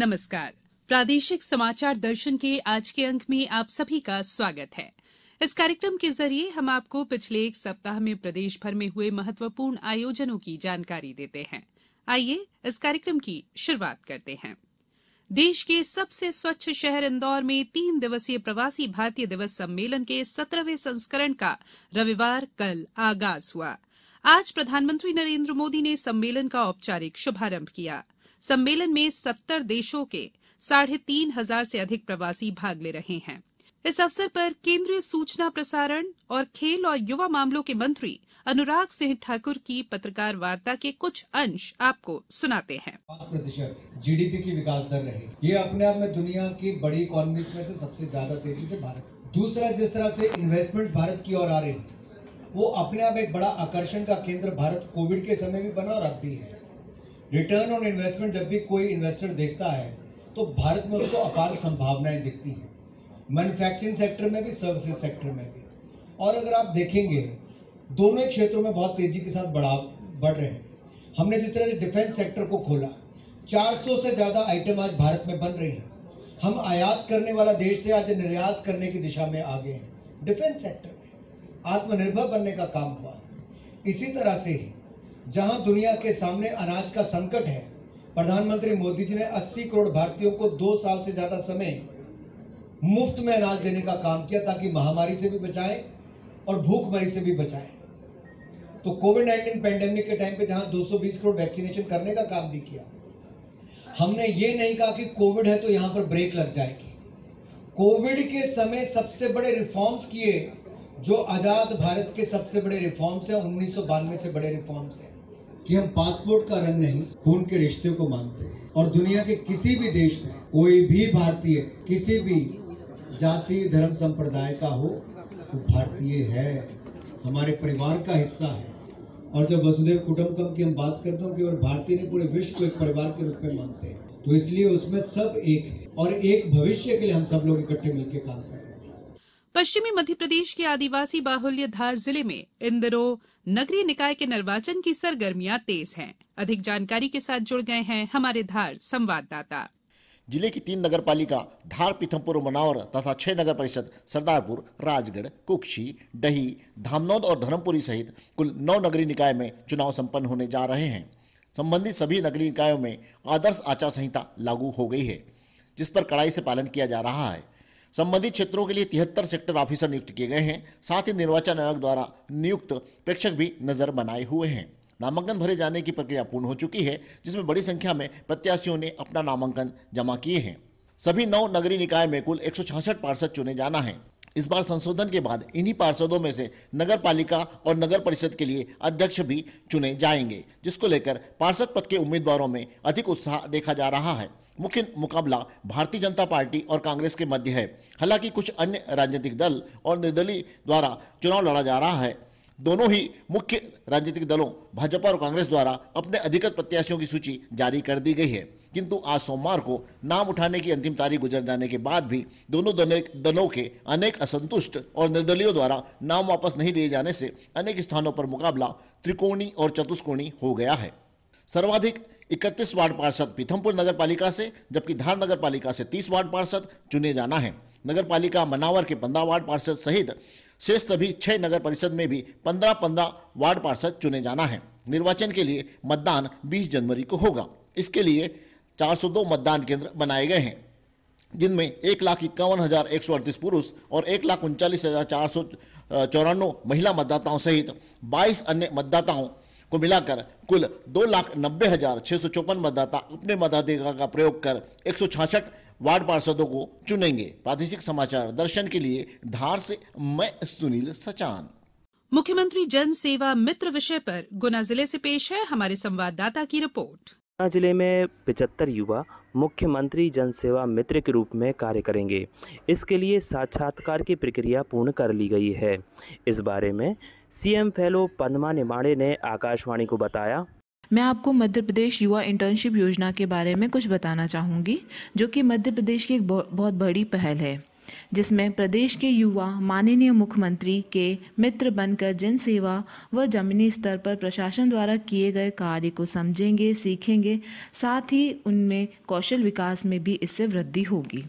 नमस्कार। प्रादेशिक समाचार दर्शन के आज के अंक में आप सभी का स्वागत है। इस कार्यक्रम के जरिए हम आपको पिछले एक सप्ताह में प्रदेश भर में हुए महत्वपूर्ण आयोजनों की जानकारी देते हैं। आइए इस कार्यक्रम की शुरुआत करते हैं। देश के सबसे स्वच्छ शहर इंदौर में 3 दिवसीय प्रवासी भारतीय दिवस सम्मेलन के 17वें संस्करण का रविवार कल आगाज हुआ। आज प्रधानमंत्री नरेंद्र मोदी ने सम्मेलन का औपचारिक शुभारंभ किया। सम्मेलन में 70 देशों के 3,500 से अधिक प्रवासी भाग ले रहे हैं। इस अवसर पर केंद्रीय सूचना प्रसारण और खेल और युवा मामलों के मंत्री अनुराग सिंह ठाकुर की पत्रकार वार्ता के कुछ अंश आपको सुनाते हैं। 5% जीडीपी की विकास दर रही, ये अपने आप में दुनिया की बड़ी इकोनॉमीज में से सबसे ज्यादा तेजी से भारत। दूसरा, जिस तरह से इन्वेस्टमेंट भारत की ओर आ रही है, वो अपने आप एक बड़ा आकर्षण का केंद्र भारत कोविड के समय भी बना और अब भी है। रिटर्न ऑन इन्वेस्टमेंट जब भी कोई इन्वेस्टर देखता है तो भारत में उसको अपार संभावनाएं दिखती हैं, मैन्युफैक्चरिंग सेक्टर में भी, सर्विसेज सेक्टर में भी। और अगर आप देखेंगे दोनों ही क्षेत्रों में बहुत तेजी के साथ बढ़ रहे हैं। हमने जिस तरह से डिफेंस सेक्टर को खोला, 400 से ज्यादा आइटम आज भारत में बन रही हैं। हम आयात करने वाला देश थे, आज निर्यात करने की दिशा में आगे हैं। डिफेंस सेक्टर में आत्मनिर्भर बनने का काम हुआ। इसी तरह से जहां दुनिया के सामने अनाज का संकट है, प्रधानमंत्री मोदी जी ने 80 करोड़ भारतीयों को 2 साल से ज्यादा समय मुफ्त में अनाज देने का काम किया, ताकि महामारी से भी बचाएं और भूखमरी से भी बचाएं। तो कोविड-19 पैंडेमिक के टाइम पे जहां 220 करोड़ वैक्सीनेशन करने का काम भी किया। हमने ये नहीं कहा कि कोविड है तो यहां पर ब्रेक लग जाएगी। कोविड के समय सबसे बड़े रिफॉर्म्स किए, जो आजाद भारत के सबसे बड़े रिफॉर्म्स हैं, 1992 से बड़े रिफॉर्म्स हैं, कि हम पासपोर्ट का रंग नहीं, खून के रिश्ते को मानते हैं। और दुनिया के किसी भी देश में कोई भी भारतीय किसी भी जाति धर्म संप्रदाय का हो, वो भारतीय है, हमारे परिवार का हिस्सा है। और जब वसुधैव कुटुंबकम की हम बात करते हैं, केवल भारतीय नहीं, पूरे विश्व को एक परिवार के रूप में मानते हैं। तो इसलिए उसमें सब एक है और एक भविष्य के लिए हम सब लोग इकट्ठे मिलकर काम कर रहे हैं। पश्चिमी मध्य प्रदेश के आदिवासी बाहुल्य धार जिले में इन दिनों नगरीय निकाय के निर्वाचन की सरगर्मियां तेज हैं। अधिक जानकारी के साथ जुड़ गए हैं हमारे धार संवाददाता। जिले की 3 नगर पालिका धार, पीथमपुर, मनावर तथा 6 नगर परिषद सरदारपुर, राजगढ़, कुक्षी, डही, धामनौद और धर्मपुरी सहित कुल 9 नगरीय निकाय में चुनाव संपन्न होने जा रहे हैं। संबंधित सभी नगरीय निकायों में आदर्श आचार संहिता लागू हो गई है, जिस पर कड़ाई से पालन किया जा रहा है। संबंधित क्षेत्रों के लिए 73 सेक्टर ऑफिसर नियुक्त किए गए हैं। साथ ही निर्वाचन आयोग द्वारा नियुक्त प्रेक्षक भी नजर बनाए हुए हैं। नामांकन भरे जाने की प्रक्रिया पूर्ण हो चुकी है, जिसमें बड़ी संख्या में प्रत्याशियों ने अपना नामांकन जमा किए हैं। सभी 9 नगरीय निकाय में कुल 166 पार्षद चुने जाना है। इस बार संशोधन के बाद इन्हीं पार्षदों में से नगर पालिका और नगर परिषद के लिए अध्यक्ष भी चुने जाएंगे, जिसको लेकर पार्षद पद के उम्मीदवारों में अधिक उत्साह देखा जा रहा है। मुख्य मुकाबला भारतीय जनता पार्टी और कांग्रेस के मध्य है। हालांकि कुछ अन्य राजनीतिक दल और निर्दलीय द्वारा चुनाव लड़ा जा रहा है। दोनों ही मुख्य राजनीतिक दलों भाजपा और कांग्रेस द्वारा अपने अधिकृत प्रत्याशियों की सूची जारी कर दी गई है, किंतु आज सोमवार को नाम उठाने की अंतिम तारीख गुजर जाने के बाद भी दोनों दलों के अनेक असंतुष्ट और निर्दलीयों द्वारा नाम वापस नहीं लिए जाने से अनेक स्थानों पर मुकाबला त्रिकोणी और चतुष्कोणी हो गया है। सर्वाधिक 31 वार्ड पार्षद पीथमपुर नगर पालिका से, जबकि धार नगर पालिका से 30 वार्ड पार्षद चुने जाना है। नगर पालिका मनावर के 15 वार्ड पार्षद सहित शेष सभी 6 नगर परिषद में भी 15-15 वार्ड पार्षद चुने जाना है। निर्वाचन के लिए मतदान 20 जनवरी को होगा। इसके लिए 402 मतदान केंद्र बनाए गए हैं, जिनमें 1,51,138 पुरुष और 1,39,494 महिला मतदाताओं सहित 22 अन्य मतदाताओं को मिलाकर कुल 2,90,654 मतदाता अपने मताधिकार का प्रयोग कर 166 वार्ड पार्षदों को चुनेंगे। प्रादेशिक समाचार दर्शन के लिए धार से मैं सुनील सचान। मुख्यमंत्री जन सेवा मित्र विषय पर गुना जिले से पेश है हमारे संवाददाता की रिपोर्ट। गुना जिले में 75 युवा मुख्यमंत्री जन सेवा मित्र के रूप में कार्य करेंगे। इसके लिए साक्षात्कार की प्रक्रिया पूर्ण कर ली गई है। इस बारे में सीएम फेलो पद्मा निमाड़े ने आकाशवाणी को बताया। मैं आपको मध्य प्रदेश युवा इंटर्नशिप योजना के बारे में कुछ बताना चाहूँगी, जो कि मध्य प्रदेश की एक बहुत बड़ी पहल है। जिसमें प्रदेश के युवा माननीय मुख्यमंत्री के मित्र बनकर जन सेवा व जमीनी स्तर पर प्रशासन द्वारा किए गए कार्य को समझेंगे, सीखेंगे। साथ ही उनमें कौशल विकास में भी इससे वृद्धि होगी।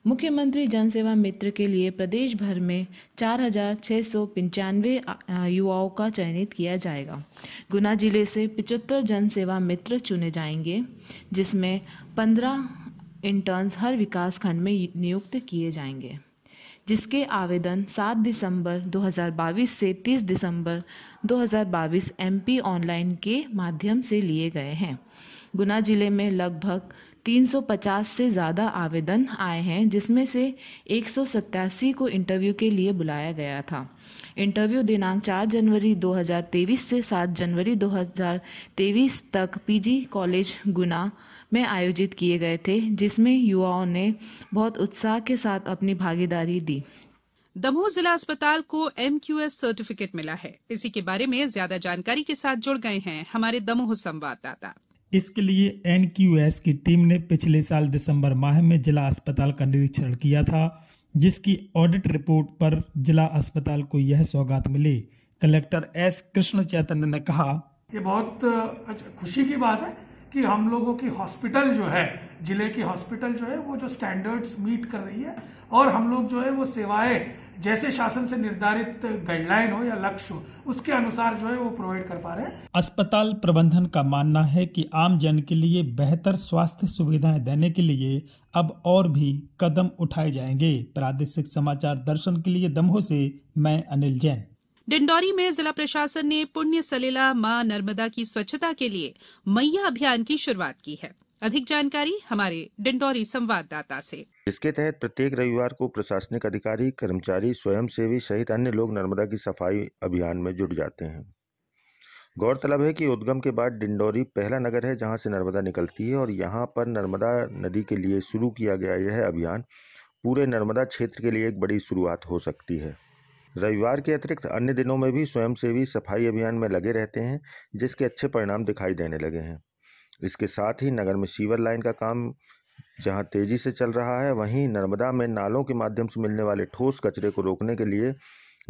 मुख्यमंत्री जनसेवा मित्र के लिए प्रदेश भर में 4,695 युवाओं का चयनित किया जाएगा। गुना जिले से 75 जनसेवा मित्र चुने जाएंगे, जिसमें 15 इंटर्न्स हर विकास खंड में नियुक्त किए जाएंगे, जिसके आवेदन 7 दिसंबर 2022 से 30 दिसंबर 2022 MP ऑनलाइन के माध्यम से लिए गए हैं। गुना जिले में लगभग 350 से ज़्यादा आवेदन आए हैं, जिसमें से 187 को इंटरव्यू के लिए बुलाया गया था। इंटरव्यू दिनांक 4 जनवरी 2023 से 7 जनवरी 2023 तक PG कॉलेज गुना में आयोजित किए गए थे, जिसमें युवाओं ने बहुत उत्साह के साथ अपनी भागीदारी दी। दमोह जिला अस्पताल को MQS सर्टिफिकेट मिला है। इसी के बारे में ज्यादा जानकारी के साथ जुड़ गए हैं हमारे दमोह संवाददाता। इसके लिए NQS की टीम ने पिछले साल दिसंबर माह में जिला अस्पताल का निरीक्षण किया था, जिसकी ऑडिट रिपोर्ट पर जिला अस्पताल को यह सौगात मिली। कलेक्टर S कृष्ण चैतन्य ने कहा, ये बहुत खुशी की बात है कि हम लोगों की हॉस्पिटल जो है, जिले की हॉस्पिटल जो है वो जो स्टैंडर्ड्स मीट कर रही है और हम लोग जो है वो सेवाएं जैसे शासन से निर्धारित गाइडलाइन हो या लक्ष्य हो उसके अनुसार जो है वो प्रोवाइड कर पा रहे हैं। अस्पताल प्रबंधन का मानना है कि आम जन के लिए बेहतर स्वास्थ्य सुविधाएं देने के लिए अब और भी कदम उठाए जाएंगे। प्रादेशिक समाचार दर्शन के लिए दमोह से मैं अनिल जैन। डिंडौरी में जिला प्रशासन ने पुण्य सलिला मां नर्मदा की स्वच्छता के लिए मैया अभियान की शुरुआत की है। अधिक जानकारी हमारे डिंडौरी संवाददाता से। इसके तहत प्रत्येक रविवार को प्रशासनिक अधिकारी, कर्मचारी, स्वयंसेवी सहित अन्य लोग नर्मदा की सफाई अभियान में जुट जाते हैं। गौरतलब है कि उद्गम के बाद डिंडौरी पहला नगर है जहां से नर्मदा निकलती है और यहां पर नर्मदा नदी के लिए शुरू किया गया यह अभियान पूरे नर्मदा क्षेत्र के लिए एक बड़ी शुरुआत हो सकती है। रविवार के अतिरिक्त अन्य दिनों में भी स्वयंसेवी सफाई अभियान में लगे रहते हैं, जिसके अच्छे परिणाम दिखाई देने लगे हैं। इसके साथ ही नगर में सीवर लाइन का काम जहां तेजी से चल रहा है, वहीं नर्मदा में नालों के माध्यम से मिलने वाले ठोस कचरे को रोकने के लिए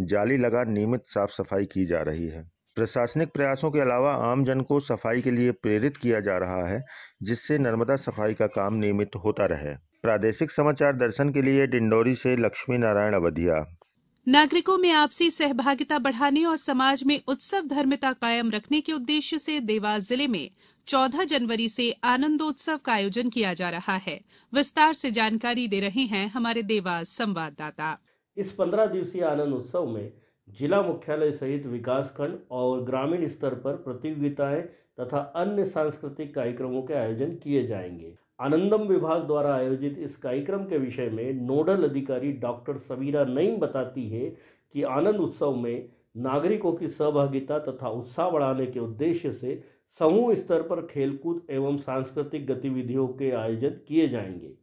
जाली लगा नियमित साफ सफाई की जा रही है। प्रशासनिक प्रयासों के अलावा आम जन को सफाई के लिए प्रेरित किया जा रहा है, जिससे नर्मदा सफाई का काम नियमित होता रहे। प्रादेशिक समाचार दर्शन के लिए डिंडौरी से लक्ष्मी नारायण अवधिया। नागरिकों में आपसी सहभागिता बढ़ाने और समाज में उत्सव धर्मिता कायम रखने के उद्देश्य से देवास जिले में 14 जनवरी से आनंदोत्सव का आयोजन किया जा रहा है। विस्तार से जानकारी दे रहे हैं हमारे देवास संवाददाता। इस 15 दिवसीय आनंद उत्सव में जिला मुख्यालय सहित विकासखंड और ग्रामीण स्तर पर प्रतियोगिताएं तथा अन्य सांस्कृतिक कार्यक्रमों के आयोजन किए जाएंगे। आनंदम विभाग द्वारा आयोजित इस कार्यक्रम के विषय में नोडल अधिकारी डॉक्टर सबीरा नईम बताती है कि आनंद उत्सव में नागरिकों की सहभागिता तथा उत्साह बढ़ाने के उद्देश्य से समूह स्तर पर खेलकूद एवं सांस्कृतिक गतिविधियों के आयोजन किए जाएंगे।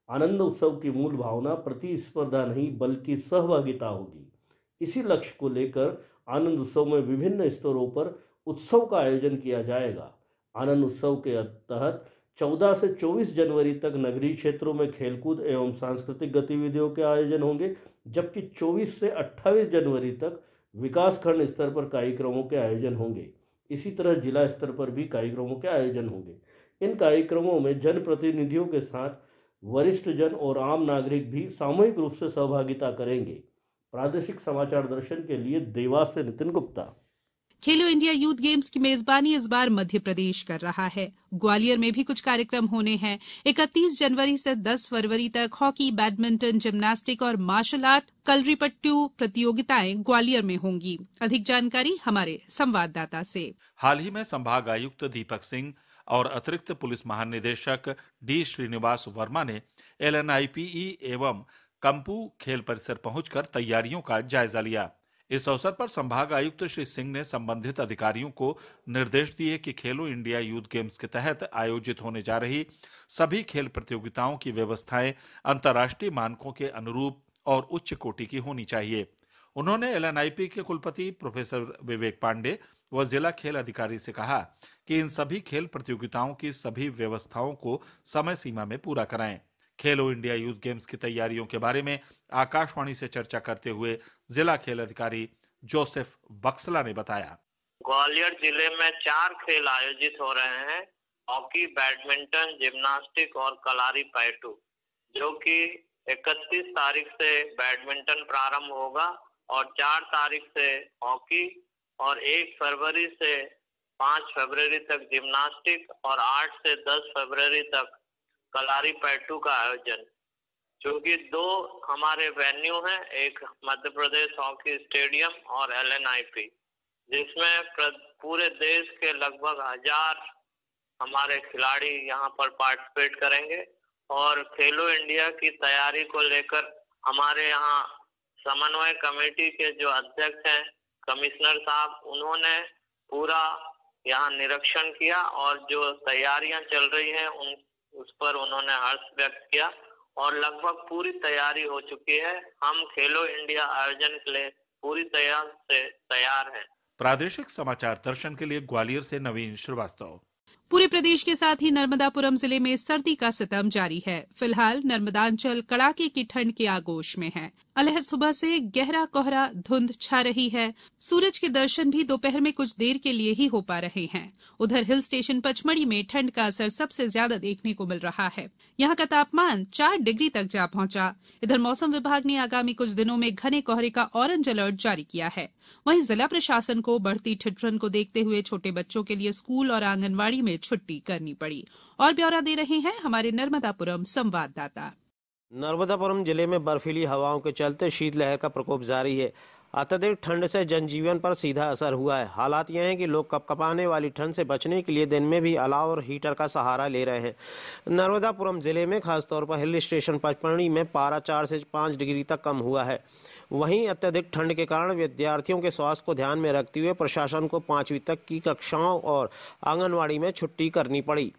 आनंद उत्सव की मूल भावना प्रतिस्पर्धा नहीं बल्कि सहभागिता होगी। इसी लक्ष्य को लेकर आनंद उत्सव में विभिन्न स्तरों पर उत्सव का आयोजन किया जाएगा। आनंद उत्सव के तहत 14 से 24 जनवरी तक नगरीय क्षेत्रों में खेलकूद एवं सांस्कृतिक गतिविधियों के आयोजन होंगे, जबकि 24 से 28 जनवरी तक विकासखंड स्तर पर कार्यक्रमों के आयोजन होंगे। इसी तरह जिला स्तर पर भी कार्यक्रमों के आयोजन होंगे। इन कार्यक्रमों में जनप्रतिनिधियों के साथ वरिष्ठ जन और आम नागरिक भी सामूहिक रूप से सहभागिता करेंगे। प्रादेशिक समाचार दर्शन के लिए देवास से नितिन गुप्ता। खेलो इंडिया यूथ गेम्स की मेजबानी इस बार मध्य प्रदेश कर रहा है। ग्वालियर में भी कुछ कार्यक्रम होने हैं। 31 जनवरी से 10 फरवरी तक हॉकी, बैडमिंटन, जिम्नास्टिक और मार्शल आर्ट कलरीपट्टू प्रतियोगिताएं ग्वालियर में होंगी। अधिक जानकारी हमारे संवाददाता से। हाल ही में संभाग आयुक्त दीपक सिंह और अतिरिक्त पुलिस महानिदेशक D श्रीनिवास वर्मा ने LNIPE एवं कंपू खेल परिसर पहुंचकर तैयारियों का जायजा लिया। इस अवसर पर संभाग आयुक्त श्री सिंह ने संबंधित अधिकारियों को निर्देश दिए कि खेलो इंडिया यूथ गेम्स के तहत आयोजित होने जा रही सभी खेल प्रतियोगिताओं की व्यवस्थाएं अंतर्राष्ट्रीय मानकों के अनुरूप और उच्च कोटि की होनी चाहिए। उन्होंने LNIP के कुलपति प्रोफेसर विवेक पांडे व जिला खेल अधिकारी से कहा कि इन सभी खेल प्रतियोगिताओं की सभी व्यवस्थाओं को समय सीमा में पूरा कराएं। खेलो इंडिया यूथ गेम्स की तैयारियों के बारे में आकाशवाणी से चर्चा करते हुए जिला खेल अधिकारी जोसेफ बक्सला ने बताया। ग्वालियर जिले में 4 खेल आयोजित हो रहे हैं, हॉकी, बैडमिंटन, जिम्नास्टिक और कलारी पैटू, जो कि 31 तारीख से बैडमिंटन प्रारंभ होगा और 4 तारीख से हॉकी और 1 फरवरी से 5 फरवरी तक जिम्नास्टिक और 8 से 10 फरवरी तक कलारी पैटू का आयोजन। चूंकि 2 हमारे वेन्यू हैं, एक मध्य प्रदेश हॉकी स्टेडियम और LNIP, जिसमें पूरे देश के लगभग 1000 हमारे खिलाड़ी यहाँ पर पार्टिसिपेट करेंगे। और खेलो इंडिया की तैयारी को लेकर हमारे यहाँ समन्वय कमेटी के जो अध्यक्ष हैं कमिश्नर साहब, उन्होंने पूरा यहाँ निरीक्षण किया और जो तैयारियां चल रही हैं उस पर उन्होंने हर्ष व्यक्त किया और लगभग पूरी तैयारी हो चुकी है। हम खेलो इंडिया आयोजन के लिए पूरी तरह से तैयार हैं। प्रादेशिक समाचार दर्शन के लिए ग्वालियर से नवीन श्रीवास्तव। पूरे प्रदेश के साथ ही नर्मदापुरम जिले में सर्दी का सितम जारी है। फिलहाल नर्मदांचल कड़ाके की ठंड के आगोश में है। अलह सुबह से गहरा कोहरा धुंध छा रही है। सूरज के दर्शन भी दोपहर में कुछ देर के लिए ही हो पा रहे हैं। उधर हिल स्टेशन पचमढ़ी में ठंड का असर सबसे ज्यादा देखने को मिल रहा है। यहाँ का तापमान 4 डिग्री तक जा पहुंचा। इधर मौसम विभाग ने आगामी कुछ दिनों में घने कोहरे का ऑरेंज अलर्ट जारी किया है। वहीं जिला प्रशासन को बढ़ती ठिठुरन को देखते हुए छोटे बच्चों के लिए स्कूल और आंगनबाड़ी में छुट्टी करनी पड़ी। और ब्यौरा दे रहे हैं हमारे नर्मदापुरम संवाददाता। नर्मदापुरम जिले में बर्फीली हवाओं के चलते शीतलहर का प्रकोप जारी है। अत्यधिक ठंड से जनजीवन पर सीधा असर हुआ है। हालात यह है कि लोग कपकपाने वाली ठंड से बचने के लिए दिन में भी अलाव और हीटर का सहारा ले रहे हैं। नर्मदापुरम जिले में खासतौर पर हिल स्टेशन पचमढ़ी में पारा 4 से 5 डिग्री तक कम हुआ है। वहीं अत्यधिक ठंड के कारण विद्यार्थियों के स्वास्थ्य को ध्यान में रखते हुए प्रशासन को 5वीं तक की कक्षाओं और आंगनवाड़ी में छुट्टी करनी पड़ी।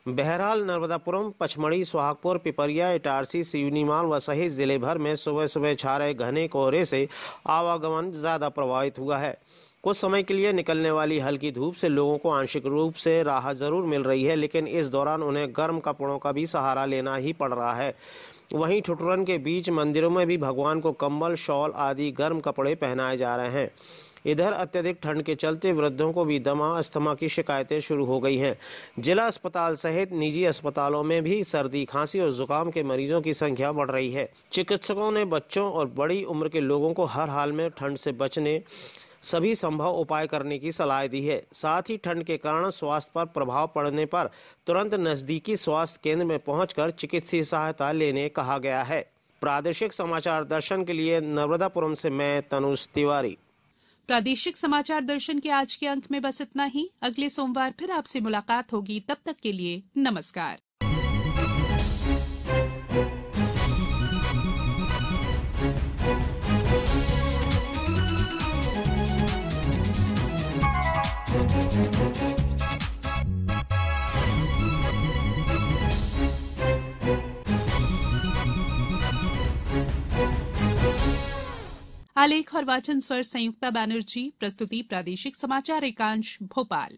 बहरहाल नर्मदापुरम, पचमढ़ी, सोहागपुर, पिपरिया, इटारसी, सिवनीमाल व सहित जिले भर में सुबह सुबह छा रहे घने कोहरे से आवागमन ज्यादा प्रभावित हुआ है। कुछ समय के लिए निकलने वाली हल्की धूप से लोगों को आंशिक रूप से राहत जरूर मिल रही है, लेकिन इस दौरान उन्हें गर्म कपड़ों का भी सहारा लेना ही पड़ रहा है। वहीं ठिठुरन के बीच मंदिरों में भी भगवान को कंबल, शॉल आदि गर्म कपड़े पहनाए जा रहे हैं। इधर अत्यधिक ठंड के चलते वृद्धों को भी दमा, अस्थमा की शिकायतें शुरू हो गई हैं। जिला अस्पताल सहित निजी अस्पतालों में भी सर्दी, खांसी और जुकाम के मरीजों की संख्या बढ़ रही है। चिकित्सकों ने बच्चों और बड़ी उम्र के लोगों को हर हाल में ठंड से बचने सभी संभव उपाय करने की सलाह दी है। साथ ही ठंड के कारण स्वास्थ्य पर प्रभाव पड़ने पर तुरंत नजदीकी स्वास्थ्य केंद्र में पहुंचकर चिकित्सीय सहायता लेने कहा गया है। प्रादेशिक समाचार दर्शन के लिए नर्मदापुरम से मैं तनुज तिवारी। प्रादेशिक समाचार दर्शन के आज के अंक में बस इतना ही। अगले सोमवार फिर आपसे मुलाकात होगी। तब तक के लिए नमस्कार। आलेख और वाचन स्वर संयुक्ता बैनर्जी, प्रस्तुति प्रादेशिक समाचार एकांश भोपाल।